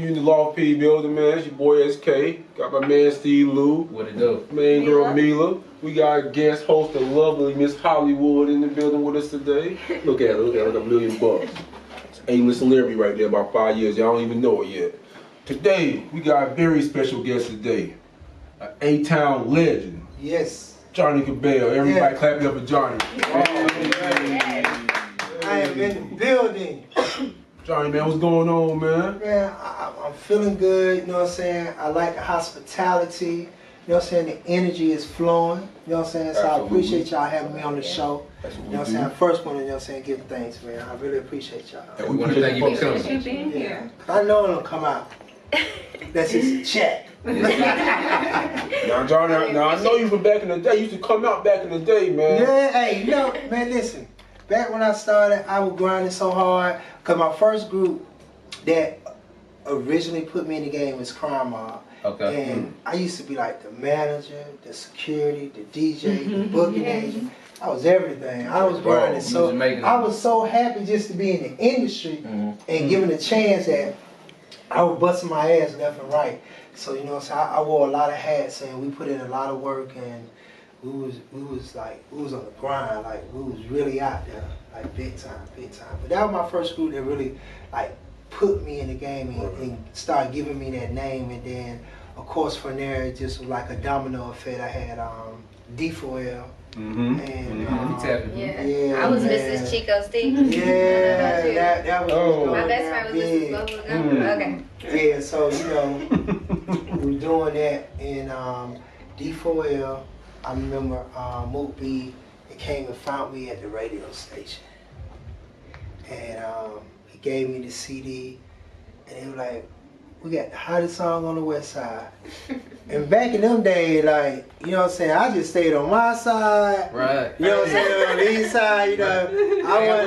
you in the Loft P building, man. It's your boy SK. Got my man Steve Lou. What it do? Main girl Mila. We got a guest host, the lovely Miss Hollywood, in the building with us today. Look at her, look at her, like $1 million. A-list celebrity right there, about 5 years. Y'all don't even know it yet. Today, we got a very special guest today. An A-Town legend. Yes. Johnnie Cabbell. Everybody clap it up for Johnny. I am in the building. Johnny, man, what's going on, man? Man, I'm feeling good, you know what I'm saying? I like the hospitality, you know what I'm saying? The energy is flowing, you know what I'm saying? So I appreciate y'all having me on the show. You know what I'm saying? I first want to, you know what I'm saying, give thanks, man. I really appreciate y'all. Yeah, we want to thank you for coming. being here. I know it'll come out. That's just a check. Now, Johnny, now I know you from back in the day. You used to come out back in the day, man. Yeah, hey, you know, man, listen. Back when I started, I was grinding so hard. Because my first group that originally put me in the game was Crime Mob. Okay. And I used to be like the manager, the security, the DJ, the booking agent. I was everything. I was grinding. So I was so happy just to be in the industry and given a chance that I was busting my ass left and right. So, you know, so I wore a lot of hats and we put in a lot of work and we was on the grind, like we was really out there, like big time. But that was my first group that really like put me in the game and started giving me that name. And then of course from there it just was like a domino effect. I had E04 and yeah, I was Mrs. Chico Steve. Yeah, that was my best friend was Mrs. Bubblegum. Okay. Yeah, so you know we were doing that and E04. I remember Mook B came and found me at the radio station. And he gave me the CD and he was like, we got the hottest song on the west side. And back in them days, like, you know what I'm saying, I just stayed on my side. Right. You know what I'm saying, on the east side, you know.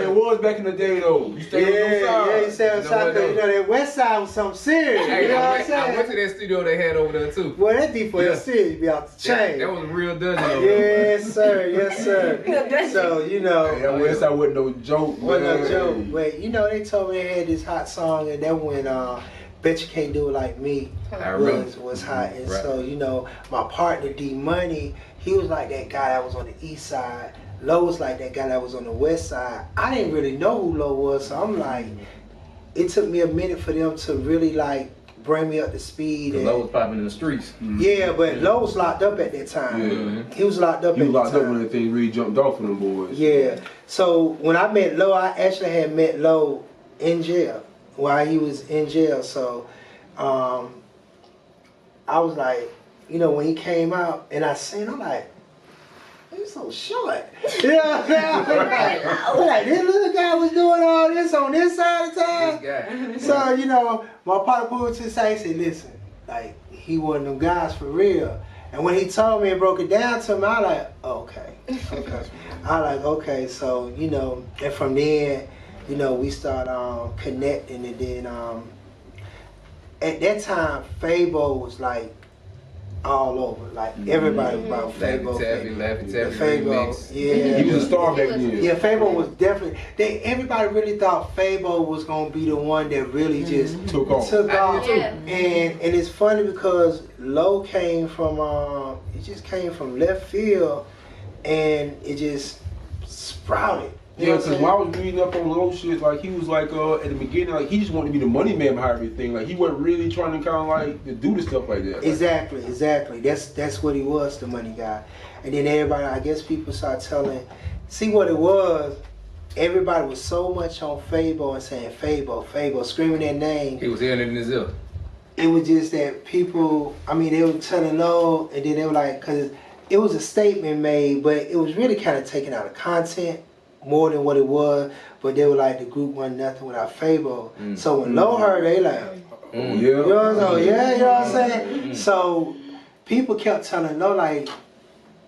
It was back in the day though. You stayed on your side. Yeah, you stayed on the side, because you know that west side was something serious. Hey, you know what I'm saying? I went to that studio they had over there too. Well, that D4 serious, you be out the chain. That was a real dungeon over there. Yes, sir, yes, sir. So, you know. That west side wasn't no joke, Wasn't no joke. But, you know, they told me they had this hot song and that when Bet You Can't Do It Like Me was hot. And so, you know, my partner D Money, he was like that guy that was on the east side. Lo was like that guy that was on the west side. I didn't really know who Lo was, so I'm like, it took me a minute for them to really like bring me up to speed. Lo was popping in the streets. Yeah, but Lo was locked up at that time. Yeah. He was locked up He was at locked that up time. when the thing really jumped off of them boys. Yeah. So when I met Lo, I actually had met Lo in jail while he was in jail. So I was like, you know, when he came out and I seen him, I'm like, he's so short. You know what I'm saying? Like, this little guy was doing all this on this side of town. So, you know, my partner pulled to the side and said, listen, like, he one of them guys for real. And when he told me and broke it down to me, I was like, okay. I was like, okay, so, you know, and from then, you know, we started connecting and then at that time, Fabo was like all over. Like everybody was about Fabo. Fabo. Yeah. He was a star back then. Yeah, Fabo was definitely. Everybody really thought Fabo was gonna be the one that really just took off. Yeah. And it's funny because Lo came from it just came from left field, and it just sprouted. Yeah, because when I was reading up on Lo shit, like he was like at the beginning, like he just wanted to be the money man behind everything. Like he wasn't really trying to kind of like to do the stuff like that. Exactly. That's what he was, the money guy. And then everybody, I guess people started telling, see what it was. Everybody was so much on Fabo and saying Fabo, screaming that name. He was hearing it in his ear. It was just that people, I mean, they were telling Lo, and then they were like, because it was a statement made, but it was really kind of taken out of content. More than what it was, but they were like the group wasn't nothing without Fabo. So when Lo heard, they like, you know what I'm saying? So people kept telling Lo like,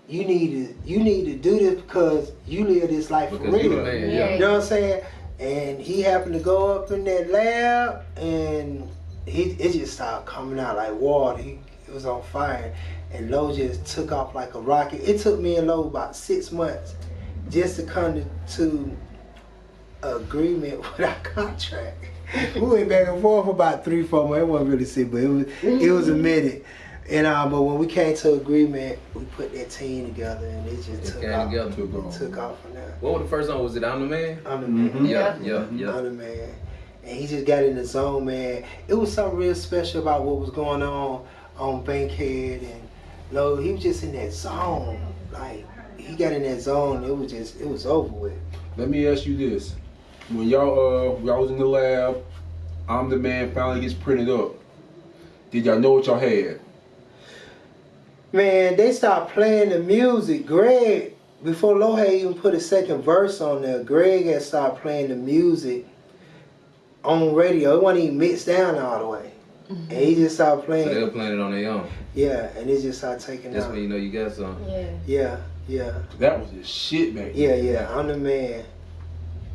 you need to do this because you live this life for real. You know what I'm saying? And he happened to go up in that lab, and it just started coming out like water. It was on fire, and Lo just took off like a rocket. It took me and Lo about 6 months just to come to agreement with our contract. We went back and forth for about 3-4 months. It wasn't really sick, but it was a minute. And but when we came to agreement, we put that team together, and it just took off. Took off from there. What was the first song? Was it I'm the Man? I'm the Man. Yeah. I'm the Man. And he just got in the zone, man. It was something real special about what was going on Bankhead and Lo. He was just in that zone. Like, he got in that zone, it was over with. Let me ask you this. When y'all was in the lab, I'm the Man finally gets printed up. Did y'all know what y'all had? Man, they started playing the music. Greg, before Lo had even put a second verse on there, Greg had started playing the music on radio. It wasn't even mixed down all the way. And he just started playing. So they were playing it on their own. Yeah, and it just started taking That's off. when you know you got something. Yeah. That was the shit back then. Yeah, I'm the Man.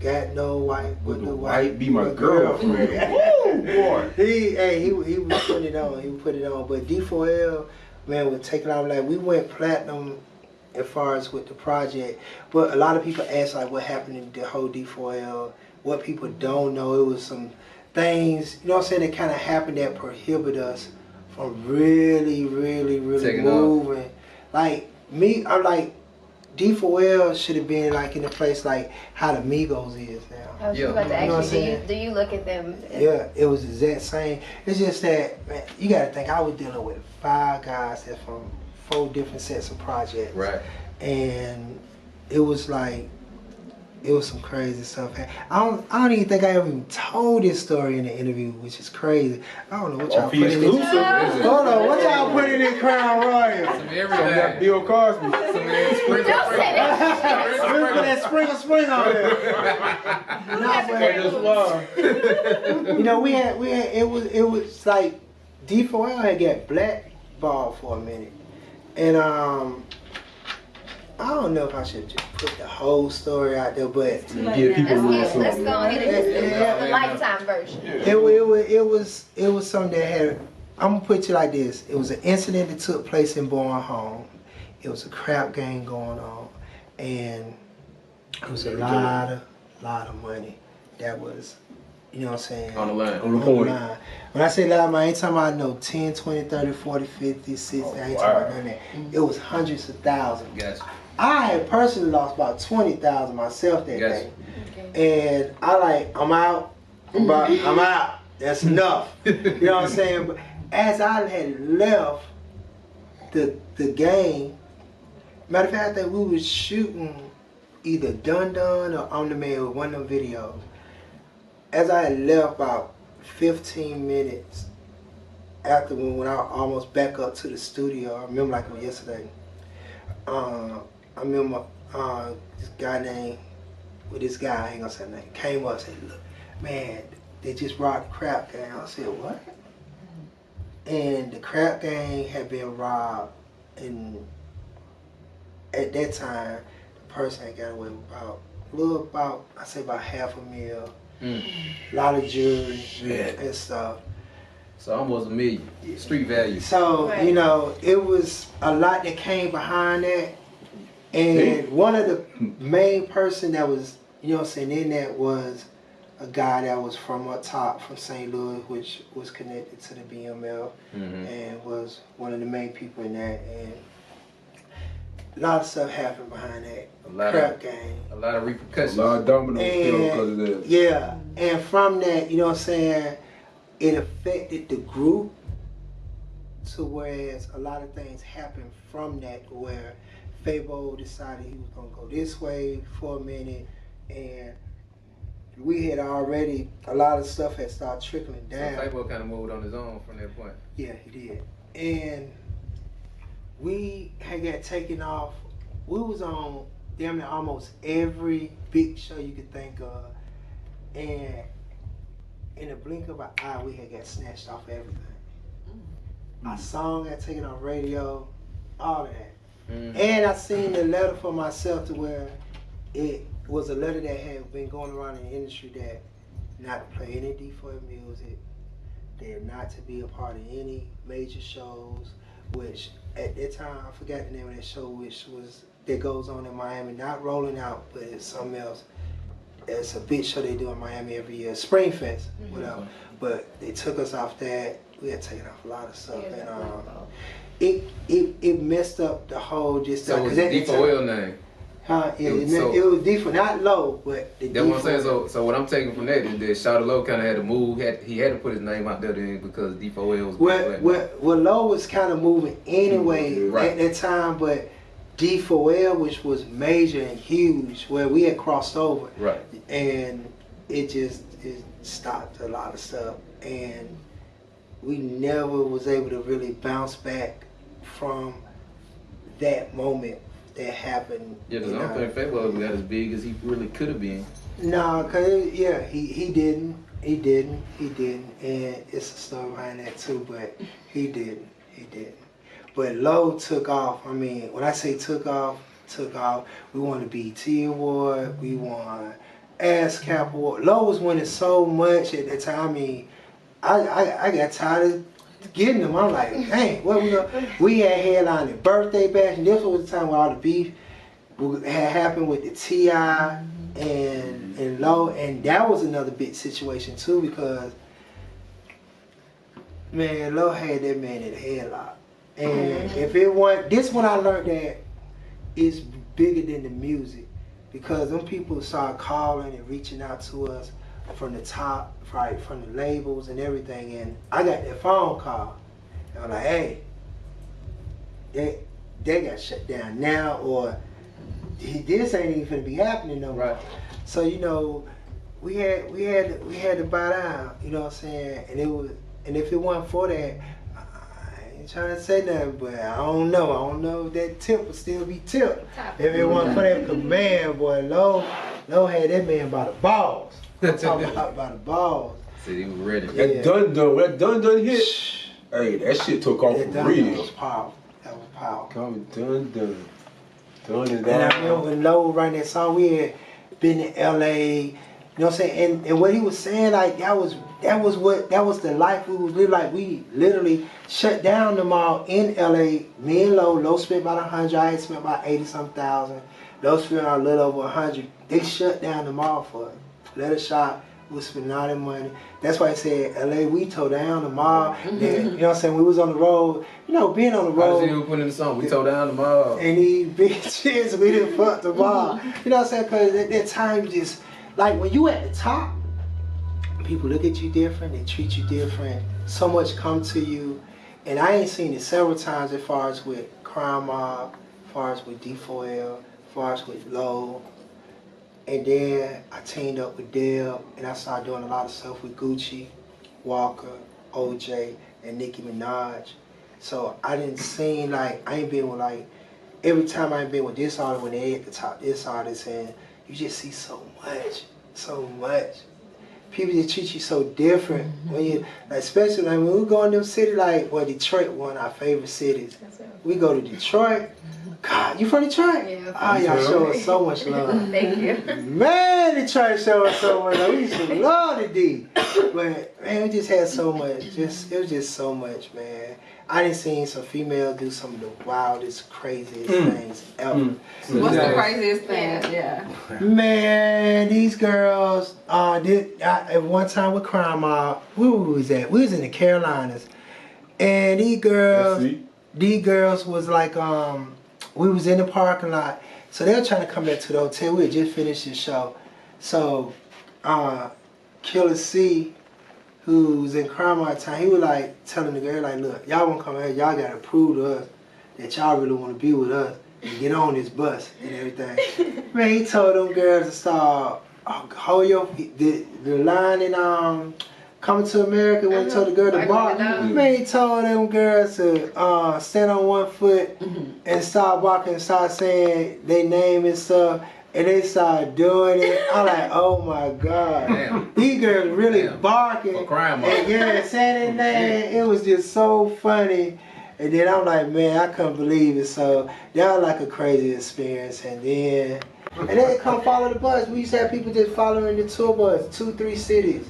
Got no white, With but the the white be my girlfriend. Woo, boy. He was putting it on. He would put it on. But D4L, man, was taking off. Like, we went platinum as far as with the project. But a lot of people ask, like, what happened in the whole D4L. What people don't know, it was some things, you know what I'm saying, that kind of happened that prohibit us from really Taking moving. off. Like, me, I'm like, D4L should have been like in a place like how the Migos is now. I was just about to You know what I'm ask you, saying? do you look at them? Yeah, it was the exact same. It's just that, man, you gotta think, I was dealing with 5 guys that's from 4 different sets of projects. Right. And it was like, it was some crazy stuff. I don't even think I ever even told this story in the interview, which is crazy. I don't know what y'all put in this. Hold on, what y'all put in this Crown Royal? Some everything. Bill Cosby. Some Don't say that. Sprinkle on there. You know, we had it was like D4L had got blackballed for a minute, and I don't know if I should just put the whole story out there, but Let's go ahead and just the lifetime version. it was something that had. I'm gonna put you like this: it was an incident that took place in Bourne Home. It was a crap game going on, and it was a lot of money that was, you know what I'm saying, On the line. On the point. When I say lot of money, I ain't talking about no 10, 20, 30, 40, 50, 60, I ain't talking about none of that. It was hundreds of thousands. Gotcha. I had personally lost about 20,000 myself that day. And I'm out. I'm out. That's enough. You know what I'm saying? But as I had left the game, matter of fact, that we was shooting either Dun Dun or On The Man with one of them videos. As I had left about 15 minutes after when I almost back up to the studio, I remember like it was yesterday. I remember this guy named, I ain't gonna say his name, came up and said, look, man, they just robbed the crap gang. I said, what? And the crap gang had been robbed, and at that time, the person had got away with about $500,000, a lot of jewelry and stuff. So almost $1 million. Street value. So, you know, it was a lot that came behind that. And one of the main person that was, you know what I'm saying, in that was a guy that was from up top, from St. Louis, which was connected to the BML, and was one of the main people in that. And a lot of stuff happened behind that crap game. A lot of repercussions. A lot of dominoes fell because of that. Yeah, and from that, you know what I'm saying, it affected the group, to whereas a lot of things happened from that, where Fabo decided he was gonna go this way for a minute, and we had already, a lot of stuff had started trickling down. So Fabo kind of moved on his own from that point. Yeah, he did. And we had got taken off. We was on damn near almost every big show you could think of, and in a blink of an eye, we had got snatched off everything. Our song got taken off radio, all of that. And I seen the letter for myself to where it was a letter that had been going around in the industry that not to play any D4 music, they're not to be a part of any major shows, which at that time, I forgot the name of that show, which was, that goes on in Miami, not Rolling Out, but it's something else. it's a big show they do in Miami every year, Spring Fest, whatever. But they took us off that. We had taken off a lot of stuff, and it messed up the whole just. So it was a D4L name. Huh? Yeah, it was D4, not Low, but the That's what I'm saying. So what I'm taking from that is that Shawty Lo kind of had to move. He had to put his name out there then because D4L was. Well, Low was kind of moving anyway at that time, but D4L, which was major and huge, where we had crossed over, right, and it stopped a lot of stuff, and we never was able to really bounce back from that moment that happened. Yeah, because I don't think Fable got as big as he really could have been. No, cause he didn't, and it's a story behind that too. But he didn't. But Low took off. I mean, when I say took off. We won the BET Award. We won ASCAP Award. Low was winning so much at that time. I mean, I got tired of getting them. I'm like, dang, what we gonna? We had headline at Birthday Bash, and this was the time where all the beef had happened with the T.I. and Low, and that was another big situation too because man, Low had that man in a headlock, and if it wasn't this one, I learned that it's bigger than the music because them people started calling and reaching out to us from the top, right, from the labels and everything, and I got that phone call. And I'm like, hey, they got shut down now, or this ain't even gonna be happening no more. Right. So you know, we had to buy down. You know what I'm saying? And if it wasn't for that, I ain't trying to say nothing, but I don't know if that tip would still be tipped. If it wasn't for that, because man, boy, Low had that man by the balls. I'm talking about by the balls. Said he was ready. That dun hit. Hey, that shit took off for real. That was powerful. Call me dun. Dun is And I remember when Low writing that song, we had been in LA, you know what I'm saying? And what he was saying, like that was the life we was living. Like we literally shut down the mall in LA. Me and Low spent about 100, I had spent about 80-some thousand. Low spent a little over 100. They shut down the mall for it. Let us shop. We was spending all that money. That's why I said LA, we tore down the mall. Then, you know what I'm saying? We was on the road. You know, being on the road. I see you put in the song. We tore down the mall. And these bitches, we didn't fuck the mall. You know what I'm saying? Because at that time, just like when you at the top, people look at you different. They treat you different. So much come to you. And I ain't seen it several times as far as with Crime Mob, as far as with D4L, as far as with Low. And then I teamed up with Deb, and I started doing a lot of stuff with Gucci, Walker, OJ, and Nicki Minaj. So I didn't seem like, I ain't been with like, every time I ain't been with this artist, when they at the top, this artist, and you just see so much. People just treat you so different when you, like, especially like when we go in them cities, like, well, Detroit, one of our favorite cities. We go to Detroit. God, you from Detroit? Yeah. Oh, y'all show us so much love. Thank you. Man, Detroit show us so much love. We used to love the D. But, man, we just had so much. It was just so much, man. I done seen some females do some of the wildest, craziest things ever. What's the craziest thing? Yeah. Man, these girls, at one time with Crime Mob, where was that? We was in the Carolinas. And these girls was like, we was in the parking lot. So they were trying to come back to the hotel. We had just finished the show. So, Killer C, who's in Crime Mob time, he was like telling the girl, like, look, y'all wanna come here, y'all gotta prove to us that y'all really wanna be with us and get on this bus and everything. Man, he told them girls to start, hold your, the line in Coming to America when he told the girl to bark. Man, he told them girls to stand on one foot and start walking and start saying their name and stuff. And they started doing it. I'm like, oh my God. Damn. These girls really barking. For Crime Mob. And yeah, saying their name. It was just so funny. And then I'm like, man, I couldn't believe it. So that was like a crazy experience. And then they come follow the bus. We used to have people just following the tour bus, 2-3 cities,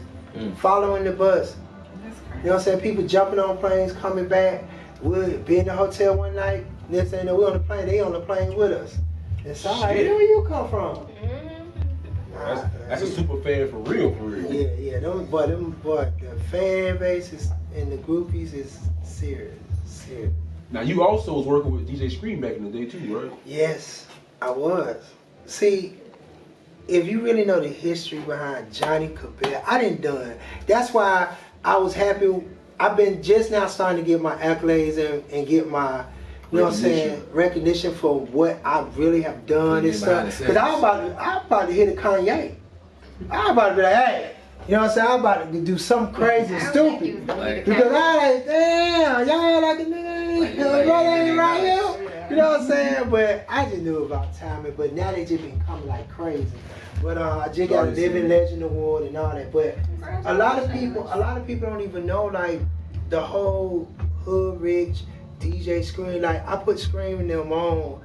following the bus. You know what I'm saying? People jumping on planes, coming back. We'll be in the hotel one night. Next thing you know, we're on the plane. They on the plane with us. And so I'm like, where you come from? That's a super fan for real, for real. Yeah. But the fan base is, and the groupies is serious. Now you also was working with DJ Scream back in the day too, right? Yes, I was. See, if you really know the history behind Johnnie Cabbell, I didn't done. That's why I was happy. I've been just now starting to get my accolades and get my, you know what I'm saying, recognition for what I really have done and stuff. Because I'm about to hit a Kanye. I'm about to be like, hey, you know what I'm saying? I'm about to do something crazy and stupid. Because I like, damn, y'all like a nigga, right here. You know what I'm saying? But I just knew about timing. But now they just been coming like crazy. But I just got a Living Legend Award and all that. But a lot of people don't even know like the whole Hood Rich DJ Scream. Like I put Scream in them on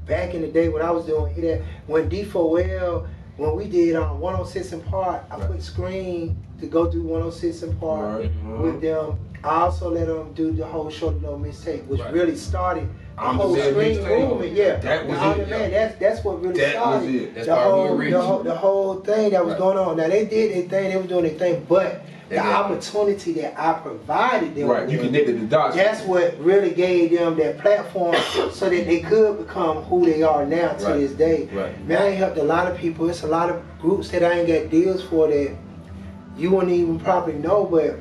back in the day when I was doing that. When D4L, when we did 106 in Park, I put Scream to go do 106 in Park with them. I also let them do the whole Shawty Lo mixtape, which really started the whole Scream movement. Yeah, that was it. Man, that's what really started That's the whole thing that was going on. Now they did their thing, they was doing their thing, but the opportunity that I provided them, you connected the dots. That's what really gave them that platform so that they could become who they are now to this day. Man, I ain't helped a lot of people. It's a lot of groups that I ain't got deals for that you wouldn't even probably know, but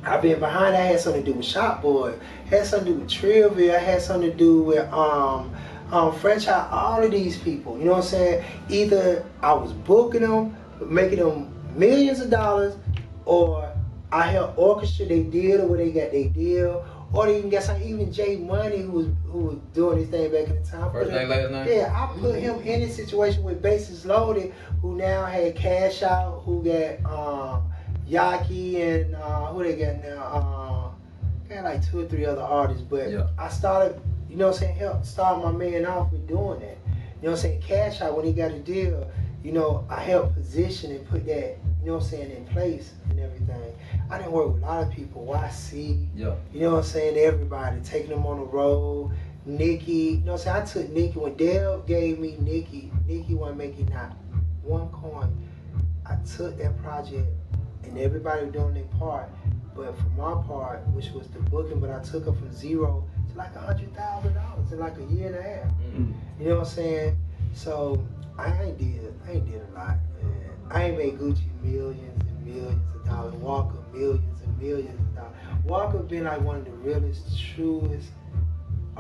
I've been behind. I had something to do with Shop Boy, had something to do with Trillville, I had something to do with franchise, all of these people, you know what I'm saying? Either I was booking them, making them millions of dollars, or I helped orchestra they deal, or where they got their deal, or they even got some, even Jay Money who was doing his thing back in the time. First name, last name? Yeah, I put him in a situation with Bases Loaded, who now had Cash Out, who got Yaki, and who they got now? Got like 2 or 3 other artists, but I started, you know what I'm saying, help start my man off with doing that. You know what I'm saying? Cash Out, when he got a deal, you know, I helped position and put that, you know what I'm saying, in place and everything. I didn't work with a lot of people, YC, you know what I'm saying, everybody, taking them on the road, Nikki, you know what I'm saying, I took Nikki, when Dale gave me Nikki wasn't making not one coin. I took that project and everybody was doing their part, but for my part, which was the booking, but I took it from zero to like $100,000 in like a year and a half. You know what I'm saying? So I ain't did a lot, man. I ain't made Gucci millions and millions of dollars. Walker millions and millions of dollars. Walker been like one of the realest, truest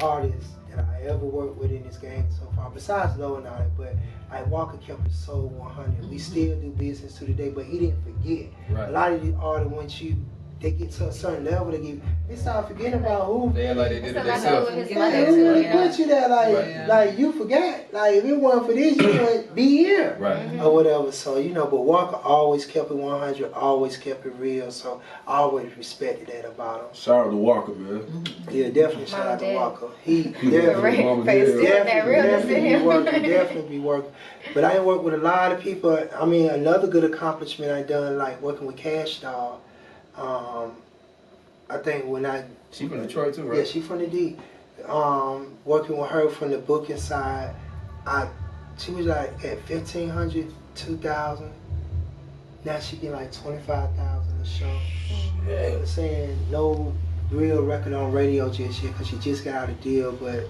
artists that I ever worked with in this game so far. Besides Low and all that, but like Walker kept his soul 100. We still do business to today, but he didn't forget. A lot of these artists, once they get to a certain level, they start forgetting about who. Yeah, like they did it themselves. Who really put you there? Like you forgot. Like if it wasn't for this, you wouldn't be here. Or whatever. So, you know, but Walker always kept it 100, always kept it real. So I always respected that about him. Shout out to Walker, man. Yeah, definitely shout out to Walker. He definitely be working. But I ain't worked with a lot of people. I mean, another good accomplishment I done, like working with Cash Dog. I think she from Detroit too, right? Yeah, she from the D. Working with her from the booking side, she was like at $1,500, $2,000. Now she get like $25,000 a show. Saying no real record on radio just yet because she just got out a deal, but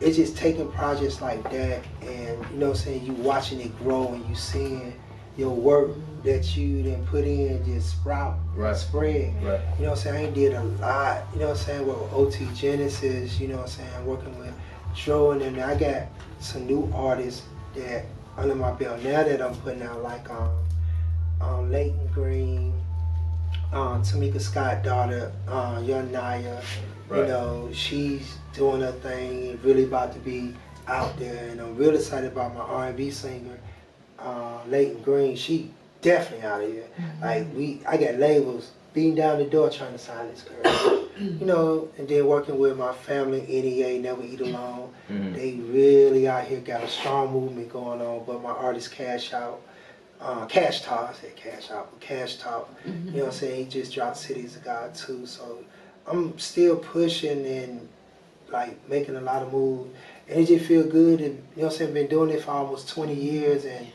it's just taking projects like that and, you know what I'm saying, you watching it grow and you seeing your work that you done put in just sprout, spread. You know what I'm saying? I ain't did a lot, you know what I'm saying, with OT Genesis, you know what I'm saying, working with Dro and them. I got some new artists that under my belt now that I'm putting out, like Leighton Green, Tamika Scott daughter, Young Naya, you know, she's doing her thing, really about to be out there, and I'm real excited about my R&B singer, Leighton Green. She definitely out of here. Like I got labels beating down the door trying to sign this girl. You know, and then working with my family, NEA, Never Eat Alone. They really out here got a strong movement going on. But my artist Cash Talk, I said Cash Out, but Cash Talk, you know what I'm saying, he just dropped Cities of God too. So I'm still pushing and like making a lot of moves. And it just feel good, and you know what I'm saying, been doing it for almost 20 years, and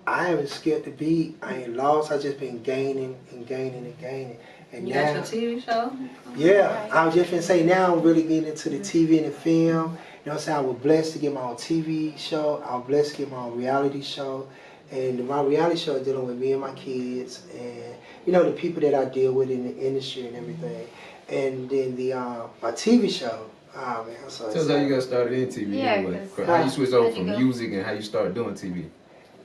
I haven't skipped a beat. I ain't lost. I just been gaining and gaining and gaining. And you now, got your TV show? Yeah, I was just gonna say now I'm really getting into the TV and the film. You know what I'm saying? I was blessed to get my own TV show. I was blessed to get my own reality show. And my reality show is dealing with me and my kids and, you know, the people that I deal with in the industry and everything. And then the my TV show, oh man, I'm so excited. Tell us how you got started in TV anyway. How you switched over from music and how you started doing TV.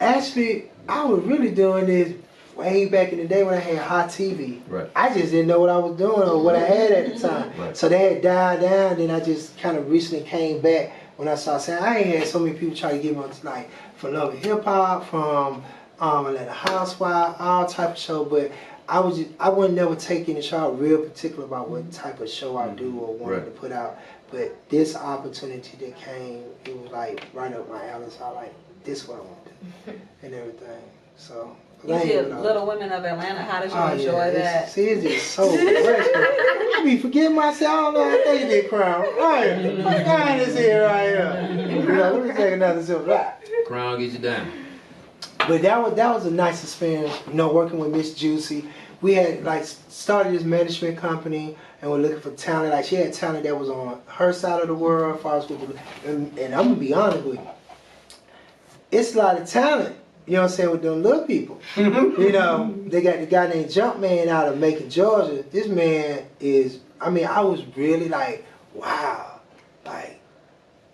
Actually, I was really doing this way back in the day when I had hot TV. Right. I just didn't know what I was doing or what I had at the time. Right. So they had died down, then I just kind of recently came back when I started saying, I ain't had so many people try to get me on, like, from Love and Hip Hop, from Atlanta Housewife, all type of show, but I would never take any show out real particular about what type of show I do or wanted to put out. But this opportunity that came, it was like right up my alley, so I like, this is what I want to do and everything. So You did Little Women of Atlanta. How did you enjoy that? See, it's just so fresh. I be forgetting myself. I don't know how to take that crown. Right, Crown is here right here. You know, let me take another sip. Right. Crown get you down. But that was a nice experience, you know, working with Miss Juicy. We had like started this management company and we're looking for talent. Like she had talent that was on her side of the world, as far as and I'm gonna be honest with you. It's a lot of talent, you know what I'm saying, with them little people. You know, they got the guy named Jumpman out of Macon, Georgia. This man is, I mean, I was really like, wow. Like,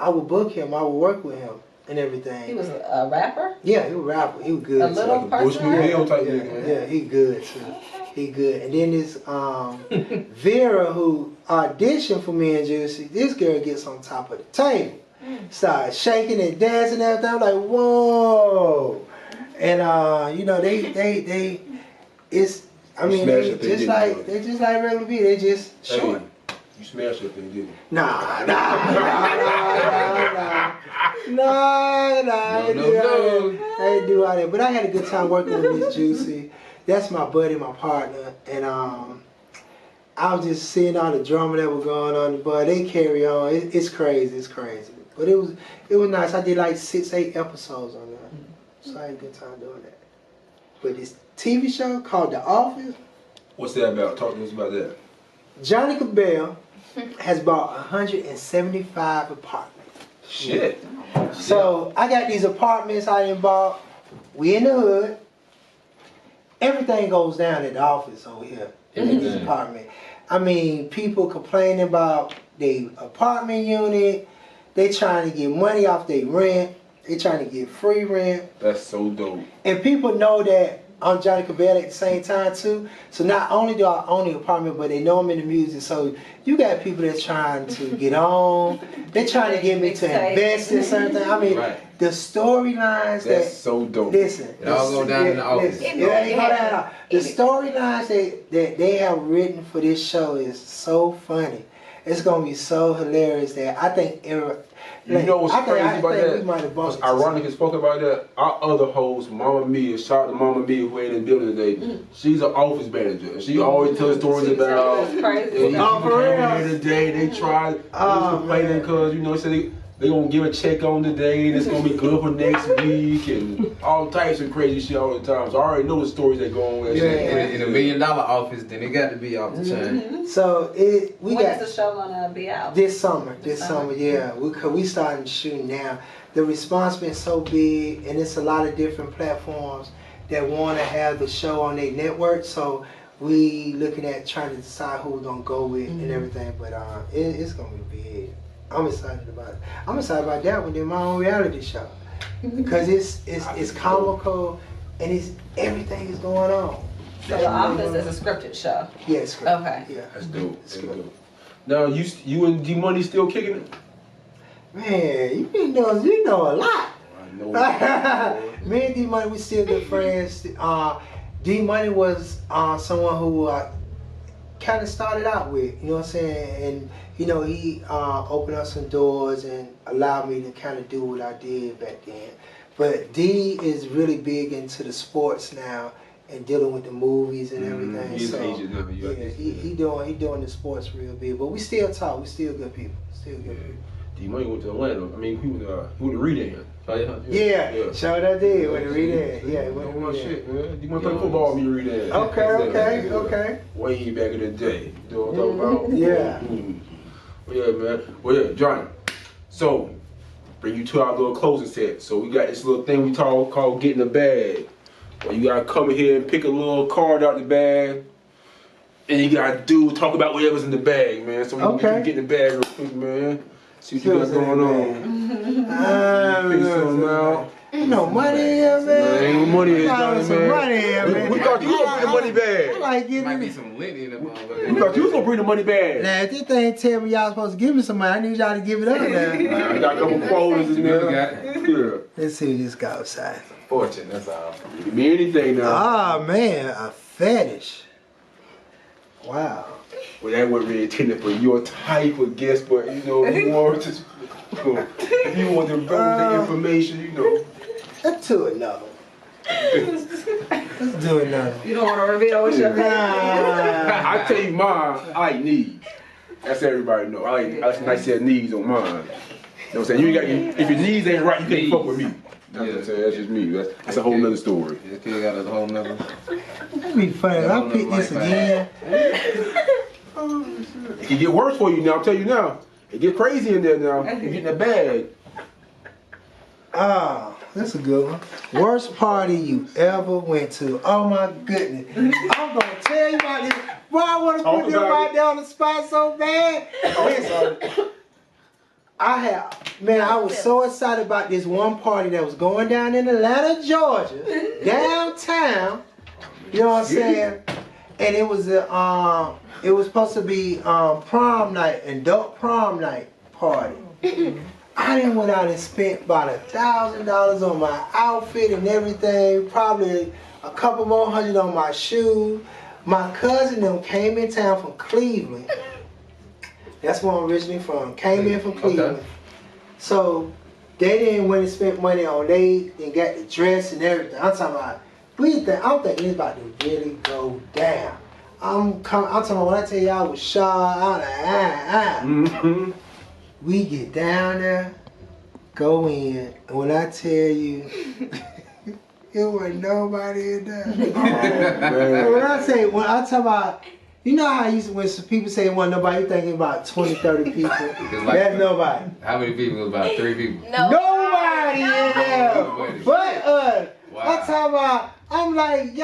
I would book him, I would work with him and everything. He was a rapper? Yeah, he was a rapper. He was good. A little person? Yeah, he good too. He good. And then this Vera who auditioned for me and Juicy, this girl gets on top of the table. Started shaking and dancing and everything. I'm like, whoa. And you know, they it's I mean they just like regular people, they just short. You smashed that thing, didn't you? Nah. I didn't do all that. But I had a good time working with Miss Juicy. That's my buddy, my partner, and I was just seeing all the drama that was going on, but they carry on. It's crazy. But it was nice. I did like 6-8 episodes on that. So I had a good time doing that. But this TV show called The Office. What's that about? Talk to us about that. Johnnie Cabbell has bought 175 apartments. Shit. So I got these apartments I done bought. We in the hood. Everything goes down at the office over here in this apartment. I mean, people complaining about their apartment unit. They trying to get money off their rent. They trying to get free rent. That's so dope. And people know that I'm Johnnie Cabbell at the same time too. So not only do I own the apartment, but they know I'm in the music. So you got people that's trying to get on. They're trying to get me to invest in certain things. I mean, the storylines that's so dope. Listen, it all go down in the office. The storylines that they have written for this show is so funny. It's gonna be so hilarious that I think you know what's crazy about that? What's ironic as fuck about that? Our other host, Mama Mia, shout out to Mama Mia who ain't in the building today. She's an office manager. And she always tells stories about for real. Today they tried complaining because you know they gonna give a check on today and it's gonna be good for next week and all types of crazy shit all the time. So I already know the stories that go on. In $1 million office, then it got to be off the chain. So when is the show gonna be out? This summer, yeah. We starting shooting now. The response been so big, and it's a lot of different platforms that want to have the show on their network. So we looking at trying to decide who we're gonna go with and everything. But it's gonna be big. I'm excited about it. I'm excited about that one. Then my own reality show because it's comical and everything is going on. So The Office is a scripted show. Yeah, it's scripted. Okay. Yeah, that's dope. That's dope. Now you and D Money still kicking it? Man, you know a lot. I know. Me and D Money, we still good friends. D Money was someone who kind of started out with, you know what I'm saying, and you know he opened up some doors and allowed me to kind of do what I did back then. But D is really big into the sports now and dealing with the movies and everything. He's so an agent now. he doing the sports real big. But we still talk. We still good people. Still good people. D-Money went to Atlanta. I mean, he went to Redan. Yeah, sure that did. Went to Redan. Yeah, went to my Redan. shit, man. D-Money played football with me, Redan. Okay. Way back in the day. You know what I'm talking about? Yeah. Well, yeah, man. Well, yeah, Johnny. So, bring you to our little closing set. So we got this little thing we called getting a bag. Well, you gotta come in here and pick a little card out the bag. And you gotta talk about whatever's in the bag, man. So we can get in the bag real quick, man. See what you got going on. Pick something out. Ain't no money here, man. Ain't no money here, Johnny, some man. money here, man. We thought you was gonna bring the money bag. I like getting Might be some lint in the motherfucker. We thought you was gonna bring the money bag. Now, if this thing tell me y'all supposed to give me some money, I need y'all to give it up now. I got a couple quotas in there. Got it. Yeah. Let's see what this guy outside. Fortune, that's all. Give me anything now. Ah, man, a fetish. Wow. Well, that wasn't really intended for your type of guest, but you know, if you want to, if you want to bring the information, you know. Let's do another. Let's do another. You don't want to reveal what's your I tell you mine, I like knees. That's everybody know. I like nice set of knees on mine. You know what I'm saying? You ain't got if your knees ain't right, you can't fuck with me. That's what I'm saying. That's just me. That's a whole nother story. This kid got a whole nother. That'd be funny. If I pick this again. It can get worse for you now. I'll tell you now. It get crazy in there now. You get in the bag. Ah, that's a good one. Worst party you ever went to. Oh my goodness. I'm gonna tell you about this. Boy, I wanna put this right there on the spot so bad. Listen, I was so excited about this one party that was going down in Atlanta, Georgia, downtown. You know what I'm saying? And it was supposed to be prom night, adult prom night party. I done went out and spent about $1,000 on my outfit and everything, probably a couple more $100 on my shoes. My cousin them came in town from Cleveland. That's where I'm originally from. Came in from Cleveland. Okay. So they didn't went and spent money on they and got the dress and everything. I'm talking about I'm thinking it's about to really go down. I'm talking about when I tell you I was shy, I'm like, We get down there, go in, and when I tell you, it wasn't nobody in there. When I talk about, you know how when some people say it wasn't nobody, you thinking about 20, 30 people. That's nobody. How many people? About 3 people. Nobody in there. Nobody. But wow. I talk about, I'm like,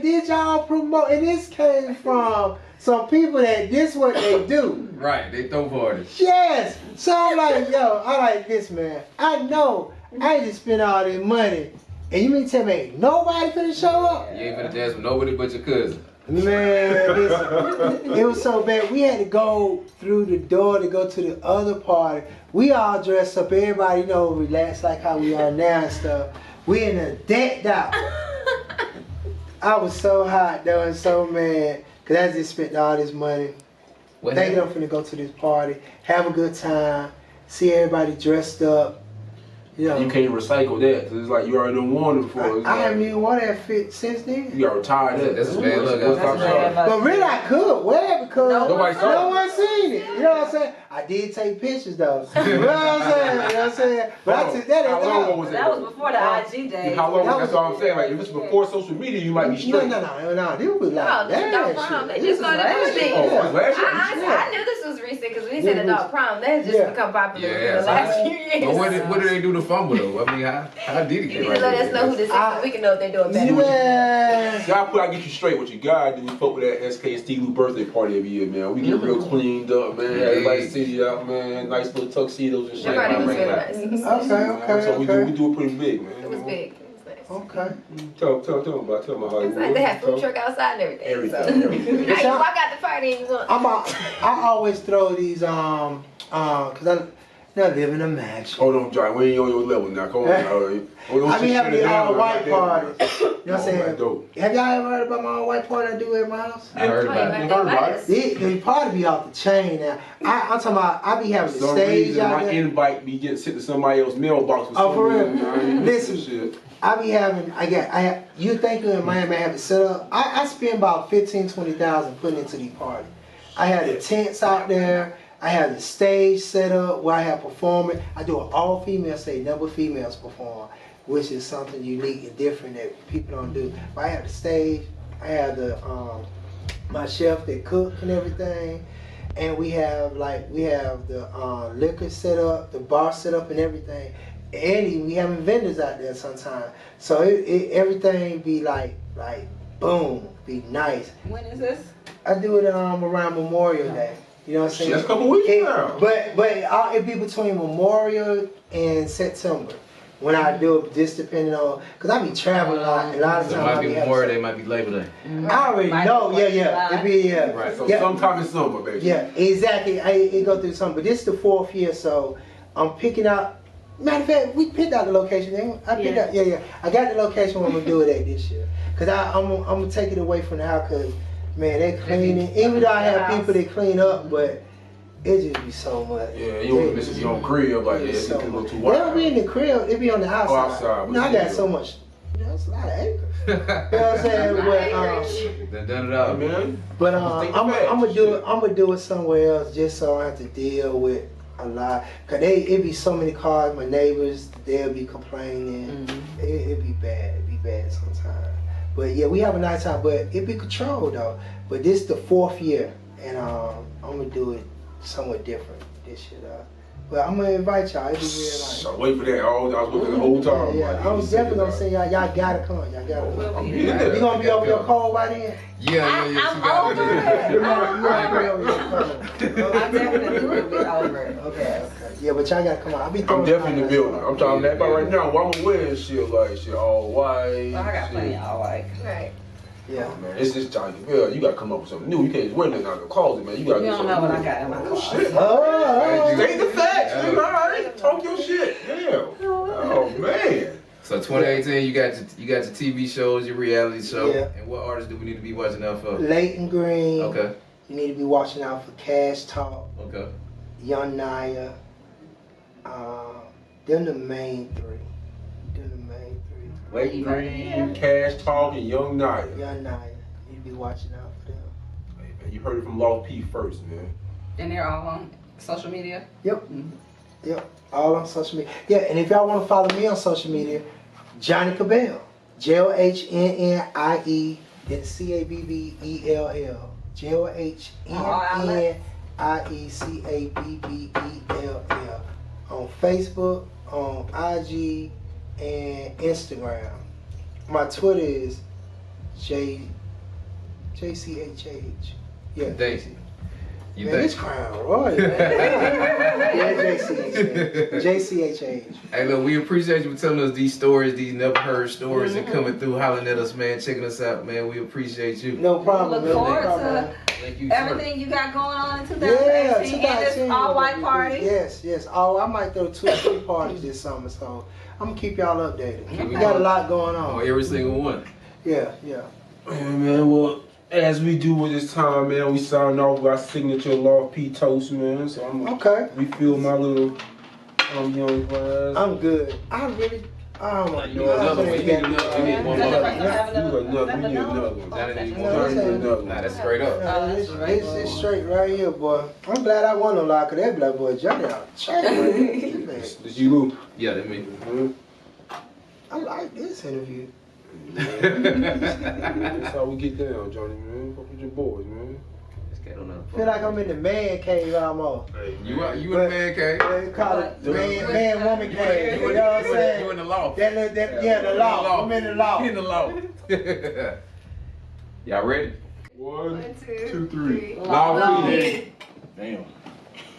did y'all promote? And this came from some people that this what they do. Right, they throw parties. Yes. So I'm like, I like this, man. I know I just spent all this money. And you mean to tell me ain't nobody finna show up? You ain't finna dance with nobody but your cousin. Man, listen, it was so bad. We had to go through the door to go to the other party. We all dressed up, everybody, relaxed like how we are now and stuff. We in a decked out. I was so hot though and so mad because I just spent all this money. Thinking I'm finna go to this party, have a good time, see everybody dressed up. You can't recycle that because it's like you already done worn it before. I haven't even worn that fit since then. You got retired. That's a bad look. But really I could wear it because no one seen it. You know what I'm saying? I did take pictures though. You know what I'm saying? But I took that as That was before the IG days. How long? That's all I'm saying. Like if it's before social media, you might be straight. No. This was like prom. They just started doing things. I knew this was recent because we said adult prom. That has just become popular in the last few years. But what do they do to fumble though? I mean, how did it get right? Let us know who this is so we can know if they're doing better. Yeah. I get you straight with you. God, then we fuck with that SK and Steve Lou birthday party every year, man. We get real cleaned up, man. Everybody see out, man. Nice little tuxedos and shit. Everybody was really nice. Okay. So we do it pretty big, man. It was big. It was nice. Okay. Tell them about how it was. They had food truck outside and everything. Everything. Now you walk out the party and you want. I always throw these because I live in a mansion. Hold on, John. We ain't on your level now. Come on, I be having these all-white parties. You know what I'm saying? Dope. Have y'all ever heard about my all-white party I do at my house? I heard about it. The party be off the chain now. I'm talking about, I be having the stage out there. My invite be getting sent to somebody else's mailbox. For real? Listen, I be having, you think in Miami I have it set up? I spend about $15,000 to $20,000 putting into the party. I had the tents out there. I have the stage set up where I have performing. I do an all-female stage, number females perform, which is something unique and different that people don't do. But I have the stage, I have the my chef that cook and everything, and we have the liquor set up, the bar set up and everything. And we having vendors out there sometimes. So everything be like boom, be nice. When is this? I do it around Memorial Day. You know what I'm saying? That's a couple weeks now. But it be between Memorial and September when I do it, just depending on, because I be traveling a lot. A lot of times it might be Memorial Day, might be Labor Day. I already know. Yeah. It be Right. So sometime in summer, baby. Yeah, exactly. It go through something. But this is the 4th year, so I'm picking out. Matter of fact, we picked out the location. I picked out. Yeah. I got the location where I'm gonna do it at this year. Cause I'm gonna take it away from the house. Cause man, they cleaning. Even though I have people that clean up, but it just be so much. Yeah, you don't want to miss your own crib like that. It's a little too They wild. don't be in the crib. They be on the outside. Oh, outside. I got so much. That's a lot of acres. You know what I'm saying? They done it out, man. But I'm gonna do it. I'm gonna do it somewhere else, just so I don't have to deal with a lot. Cause it be so many cars. My neighbors, they'll be complaining. It be bad. It be bad sometimes. But yeah, we have a nice time. But it be controlled though. But this is the 4th year, and I'm gonna do it somewhat different this year though. But I'm gonna invite y'all. It be real nice. I wait for that. I was looking the whole time. Yeah, I was definitely gonna say y'all gotta come. Y'all gotta come. I'm You gonna be over your cold by then? Yeah. I'm over it. You gonna be over your cold. I definitely will be over it. Okay. Yeah, but y'all gotta come out. I'm definitely in the building. I'm trying to about right now. What I'm wearing shit like shit all white. Well, I got plenty of all white. Right. Yeah. Man, it's just Johnny Cabbell. You gotta come up with something new. You can't just wear nothing out of the closet, man. You gotta You do don't something know what new. I got in my Oh closet. shit. Oh. State the facts, nigga. All right, talk your shit. Damn. Oh man. So 2018, you got your TV shows, your reality show, Yeah. and what artists do we need to be watching out for? Leighton Green. Okay. You need to be watching out for Cash Talk, Okay. Young Naya. Them the main 3. Leighton Green, Cash Talk, and Young Naya. Young Naya. You need to be watching out for them. Hey, man, you heard it from Lost P first, man. And they're all on social media? Yep. Yep. All on social media. Yeah, and if y'all want to follow me on social media, Johnnie Cabbell. JOHNNIE, then CABBELL. JOHNNIECABBELL. On Facebook, on IG, and Instagram. My Twitter is JCHH. Yeah. Daisy. You Man, think? it's Crown Royal. Yeah, JCHH. Hey, look, we appreciate you for telling us these stories, these never heard stories, and coming through, hollering at us, man, checking us out, man. We appreciate you. No problem. Look forward to Thank you, everything you got going on in Yeah, 2018 and this all-white party. Yes. Oh, I might throw 2 or 3 parties this summer, so I'm gonna keep y'all updated. We got a lot going on on. every single one. Yeah. Yeah, man, well, as we do with this time, man, we sign off with our signature Lost P toast, man. So I'm Okay. refill my little young glass. I'm good. I really. Oh my You need another one. You need another. We need one more. We need another one. Johnny need No, one. that's it. Nah, that's straight up. It's straight right here, boy. I'm glad I won a lot, cause that black boy Johnny out. This you, Lou? Yeah, that me. I like this interview. That's how we get down, Johnny, man. Fuck with your boys, man. I feel like I'm in the man cave almost. Hey, You in the man cave? They call it man woman cave. You know what I'm saying? You in the loft. Yeah, the loft. I'm in the loft. In the loft. Y'all ready? 1, 2, 2, 3. Loud Loud. Damn.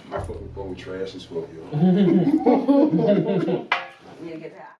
My fucking phone trash as fuck, yo. You get that.